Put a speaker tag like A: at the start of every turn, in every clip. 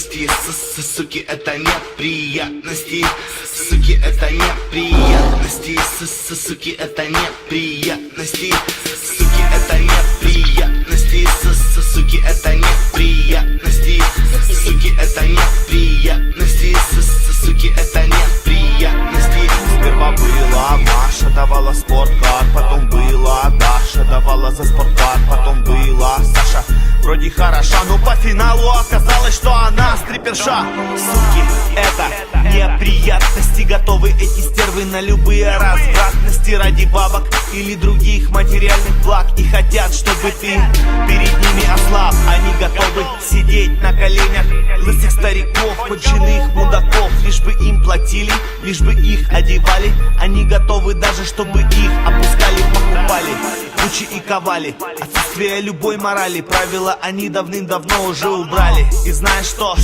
A: неприятности. Суки, это неприятности. Суки, это неприятности. Суки, это неприятности. Суки, это неприятности. Суки, это неприятности. Суки, это неприятности. Суки, это неприятности.
B: Сперва была Маша, давала спорткар, потом была Даша, давала за спорткар, потом была Саша. Вроде хороша, но по финалу оказалось, что она стриперша. Суки, это неприятности. Готовы эти стервы на любые развратности ради бабок или других материальных благ. И хотят, чтобы ты перед ними ослаб. Они готовы сидеть на коленях лысых стариков, конченых мудаков, лишь бы им платили, лишь бы их одевали. Они готовы даже, чтобы их опускали, покупали Гуччи и ковали. Отсутствие любой морали, правила они давным-давно уже убрали. И знаешь что?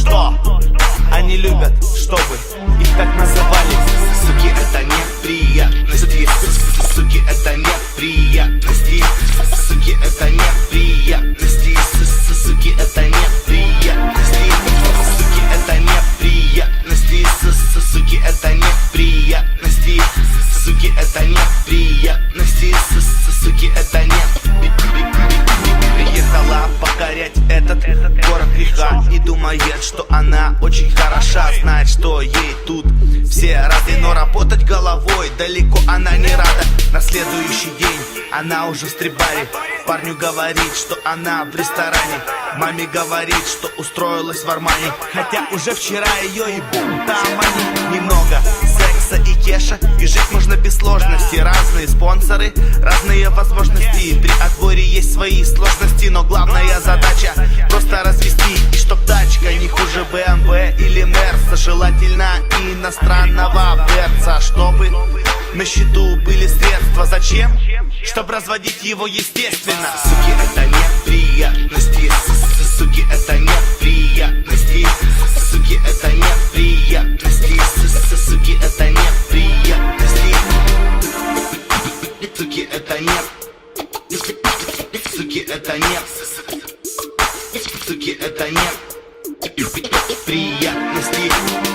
B: Они любят, чтобы их так называли.
A: Суки, это неприятности. Суки, это неприятности. Суки, это неприятности. Суки, это неприятности. Суки, это неприятности. Суки, это неприятности. Суки, это неприятности. Суки, это приехала покорять этот город греха и думает, что она очень хороша. Знает, что ей тут все рады, но работать головой далеко она не рада. На следующий день она уже в стрип-баре. Парню говорит, что она в ресторане. Маме говорит, что устроилась в Армани, хотя уже вчера ее и бум, там они. Немного секса и кеша, и жить можно без сложностей. Разные спонсоры, разные возможности. При отборе есть свои сложности, но главная задача просто развести. И чтоб тачка не хуже BMW или Мерса, желательно иностранного перца. Чтобы на счету были средства. Зачем? Чтоб разводить его естественно. Суки, это неприятности. Суки, это неприятности. Суки, это неприятности. Суки, это неприятности. Суки, это не. Суки, это не. Суки, это не. Приятности.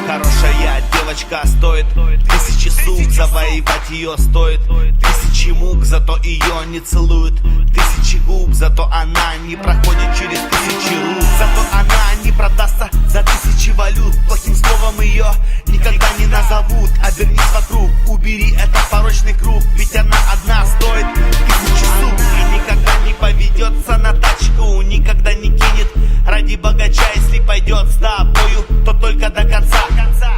B: Хорошая девочка стоит 1000 сук, завоевать ее стоит 1000 мук, зато ее не целуют 1000 губ, зато она не проходит через 1000 рук, зато она не продастся за 1000 валют. Плохим словом ее никогда не назовут. Обернись вокруг, убери этот порочный круг, ведь она одна стоит 1000 сук. И никогда не поведется на тачку, никогда не кинет ради богача. Если пойдет с тобою, то только до конца.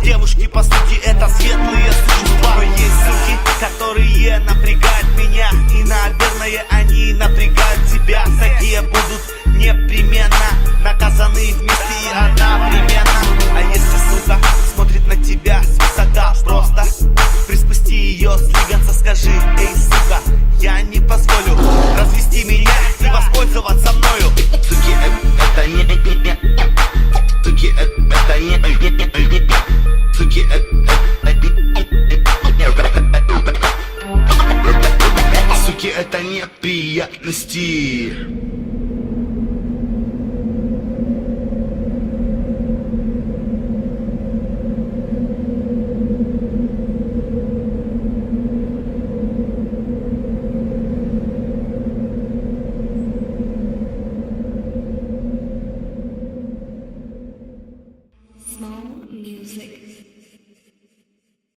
B: Девушки, по сути, это светлые существа. Но есть суки, которые напрягают меня, и, наверное, они напрягают тебя. Такие будут непременно наказаны вместе и одновременно. А если сука смотрит на тебя свысока, просто приспусти ее, слегонца скажи: эй, сука, я не позволю развести меня и воспользоваться мною.
A: Суки, это не. Суки, это не. Суки, суки, это неприятности.
C: Small music.